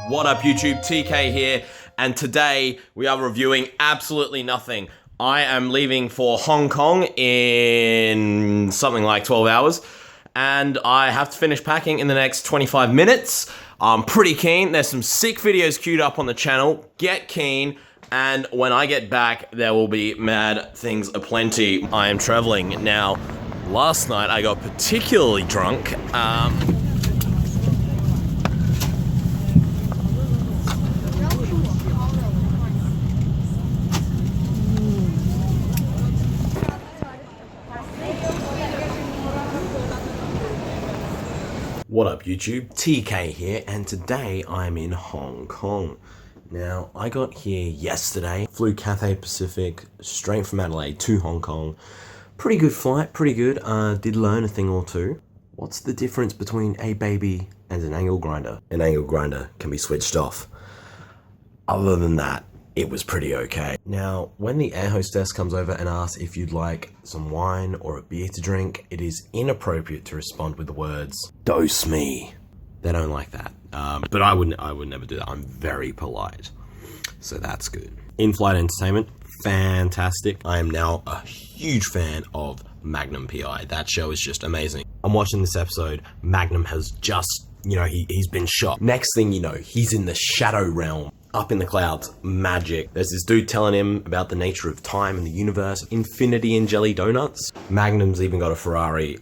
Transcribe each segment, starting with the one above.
What up YouTube, TK here, and today we are reviewing absolutely nothing. I am leaving for Hong Kong in something like 12 hours, and I have to finish packing in the next 25 minutes. I'm pretty keen. There's some sick videos queued up on the channel. Get keen, and when I get back, there will be mad things aplenty. I am traveling now. Last night I got particularly drunk. What up YouTube, TK here, and today I'm in Hong Kong. Now, I got here yesterday, flew Cathay Pacific, straight from Adelaide to Hong Kong. Pretty good flight, pretty good, did learn a thing or two. What's the difference between a baby and an angle grinder? An angle grinder can be switched off. Other than that, it was pretty okay. Now, when the air hostess comes over and asks if you'd like some wine or a beer to drink, it is inappropriate to respond with the words, "Dose me." They don't like that. But I would never do that. I'm very polite. So that's good. In-flight entertainment, fantastic. I am now a huge fan of Magnum PI. That show is just amazing. I'm watching this episode. Magnum has just, he's been shot. Next thing you know, he's in the shadow realm. Up in the clouds, magic. There's this dude telling him about the nature of time and the universe, infinity and jelly donuts. Magnum's even got a Ferrari.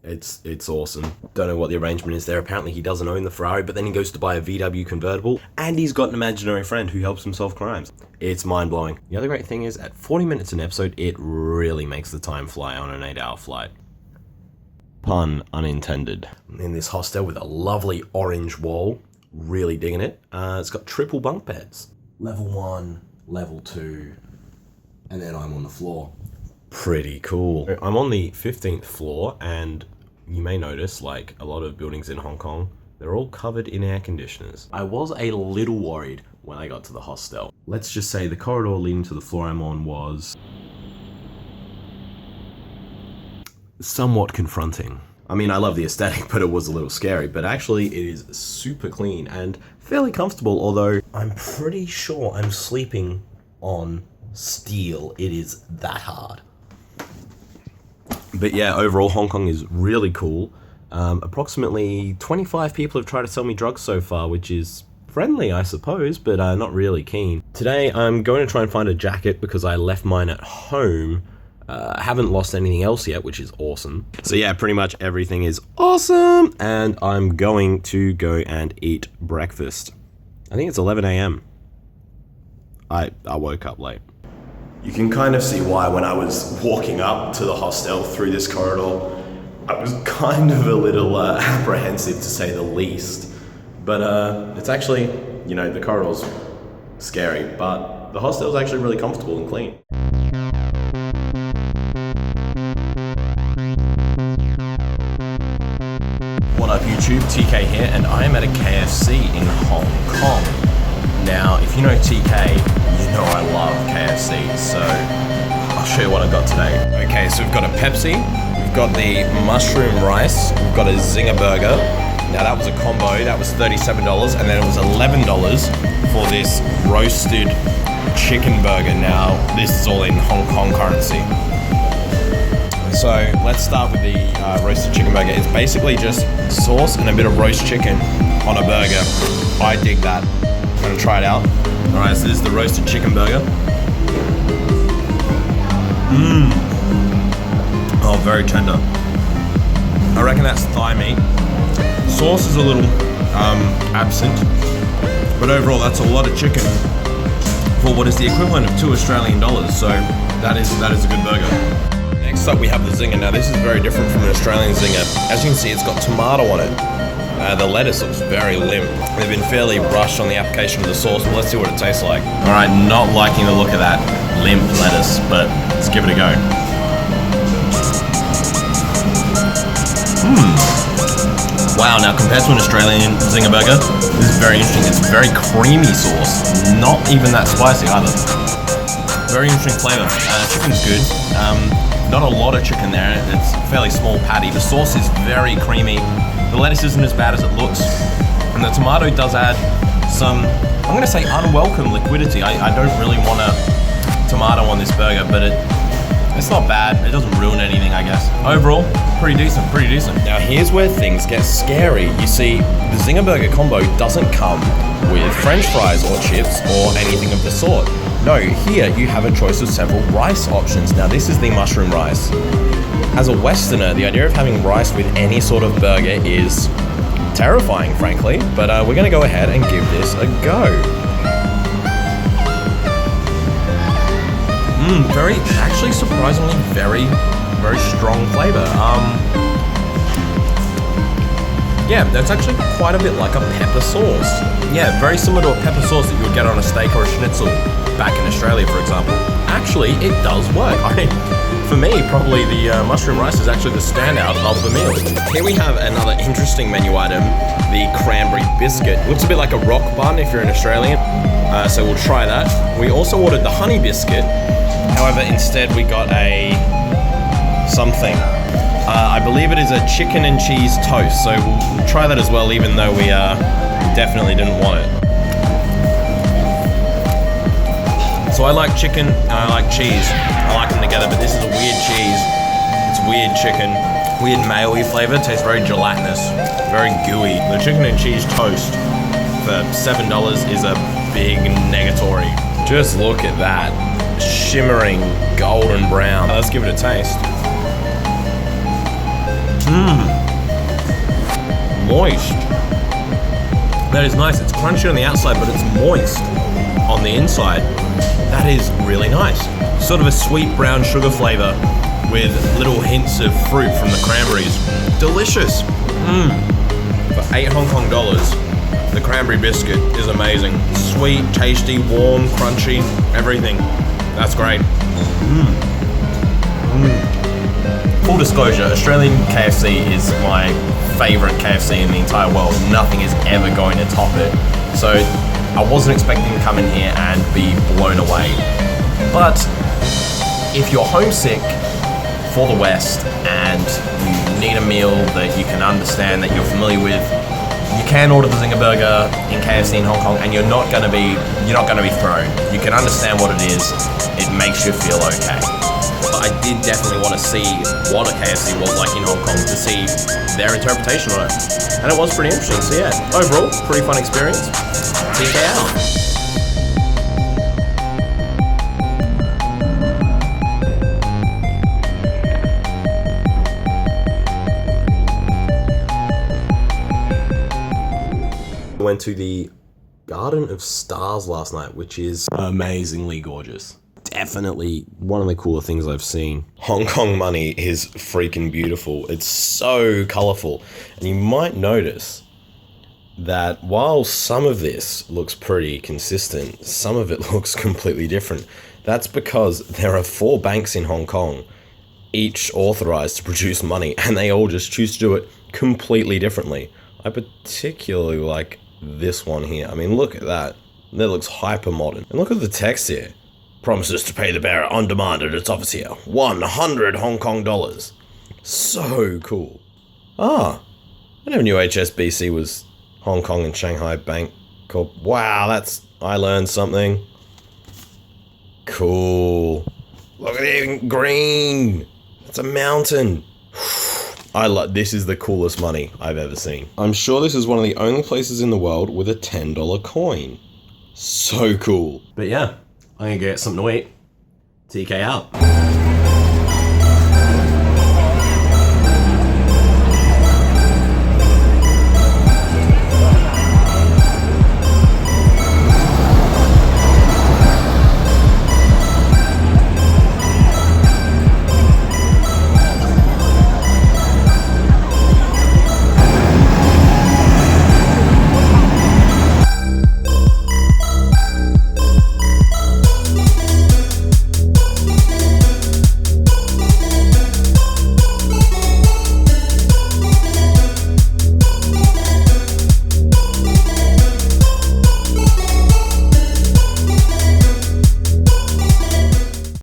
It's awesome. Don't know what the arrangement is there. Apparently he doesn't own the Ferrari, but then he goes to buy a VW convertible, and he's got an imaginary friend who helps him solve crimes. It's mind-blowing. The other great thing is, at 40 minutes an episode, it really makes the time fly on an 8-hour flight. Pun unintended. In this hostel with a lovely orange wall. Really digging it. It's got triple bunk beds. Level 1, level 2, and then I'm on the floor. Pretty cool. I'm on the 15th floor, and you may notice, like a lot of buildings in Hong Kong, they're all covered in air conditioners. I was a little worried when I got to the hostel. Let's just say the corridor leading to the floor I'm on was somewhat confronting. I mean, I love the aesthetic, but it was a little scary. But actually, it is super clean and fairly comfortable, although I'm pretty sure I'm sleeping on steel. It is that hard. But yeah, overall, Hong Kong is really cool. Approximately 25 people have tried to sell me drugs so far, which is friendly, I suppose, but not really keen. Today, I'm going to try and find a jacket because I left mine at home. Haven't lost anything else yet, which is awesome. So yeah, pretty much everything is awesome, and I'm going to go and eat breakfast. I think it's 11 a.m. I woke up late. You can kind of see why when I was walking up to the hostel through this corridor, I was kind of a little apprehensive, to say the least. But it's actually, the corridor's scary, but the hostel's actually really comfortable and clean. What up YouTube, TK here, and I am at a KFC in Hong Kong. Now, if you know TK, you know I love KFC, so I'll show you what I've got today. Okay, so we've got a Pepsi, we've got the mushroom rice, we've got a Zinger burger. Now that was a combo, that was $37, and then it was $11 for this roasted chicken burger. Now, this is all in Hong Kong currency. So let's start with the roasted chicken burger. It's basically just sauce and a bit of roast chicken on a burger. I dig that. I'm gonna try it out. All right, so this is the roasted chicken burger. Oh, very tender. I reckon that's thigh meat. Sauce is a little absent, but overall that's a lot of chicken for what is the equivalent of $2 Australian. So that is a good burger. Next up we have the Zinger. Now this is very different from an Australian Zinger. As you can see, it's got tomato on it. The lettuce looks very limp. They've been fairly rushed on the application of the sauce, but let's see what it tastes like. Alright, not liking the look of that limp lettuce, but let's give it a go. Wow, now compared to an Australian Zinger burger, this is very interesting. It's very creamy sauce, not even that spicy either. Very interesting flavor. Chicken's good. Not a lot of chicken there. It's a fairly small patty. The sauce is very creamy. The lettuce isn't as bad as it looks. And the tomato does add some, I'm gonna say unwelcome liquidity. I don't really want a tomato on this burger, but it's not bad. It doesn't ruin anything, I guess. Overall, pretty decent, pretty decent. Now here's where things get scary. You see, the Zinger Burger combo doesn't come with French fries or chips or anything of the sort. No, here you have a choice of several rice options. Now this is the mushroom rice. As a Westerner, the idea of having rice with any sort of burger is terrifying, frankly, but we're gonna go ahead and give this a go. Very, actually surprisingly very, very strong flavor. Yeah, that's actually quite a bit like a pepper sauce. Yeah, very similar to a pepper sauce that you would get on a steak or a schnitzel back in Australia, for example. Actually, it does work. For me, probably the mushroom rice is actually the standout of the meal. Here we have another interesting menu item, the cranberry biscuit. Looks a bit like a rock bun if you're an Australian, so we'll try that. We also ordered the honey biscuit. However, instead we got a something. I believe it is a chicken and cheese toast, so we'll try that as well, even though we definitely didn't want it. So I like chicken and I like cheese. I like them together, but this is a weird cheese. It's weird chicken, weird mayo-y flavor. Tastes very gelatinous, very gooey. The chicken and cheese toast for $7 is a big negatory. Just look at that, shimmering golden brown. Let's give it a taste. Moist. That is nice. It's crunchy on the outside, but it's moist on the inside. That is really nice. Sort of a sweet brown sugar flavor with little hints of fruit from the cranberries. Delicious. For 8 Hong Kong dollars, the cranberry biscuit is amazing. Sweet, tasty, warm, crunchy, everything. That's great. Full disclosure, Australian KFC is my favorite KFC in the entire world. Nothing is ever going to top it. So I wasn't expecting to come in here and be blown away. But if you're homesick for the West and you need a meal that you can understand, that you're familiar with, you can order the Zinger Burger in KFC in Hong Kong and you're not gonna be thrown. You can understand what it is. It makes you feel okay. But I did definitely want to see what a KFC was like in Hong Kong to see their interpretation on it. And it was pretty interesting. So yeah, overall, pretty fun experience. TK out. Went to the Garden of Stars last night, which is amazingly gorgeous. Definitely one of the cooler things I've seen. Hong Kong money is freaking beautiful. It's so colorful. And you might notice that while some of this looks pretty consistent, some of it looks completely different. That's because there are 4 banks in Hong Kong, each authorized to produce money, and they all just choose to do it completely differently. I particularly like this one here. I mean, look at that. That looks hyper modern. And look at the text here. Promises to pay the bearer on demand at its office here. 100 Hong Kong dollars. So cool. I never knew HSBC was Hong Kong and Shanghai Bank Corp. Wow, I learned something. Cool. Look at it, green. It's a mountain. This is the coolest money I've ever seen. I'm sure this is one of the only places in the world with a $10 coin. So cool. But yeah, I'm gonna get something to eat. TK out.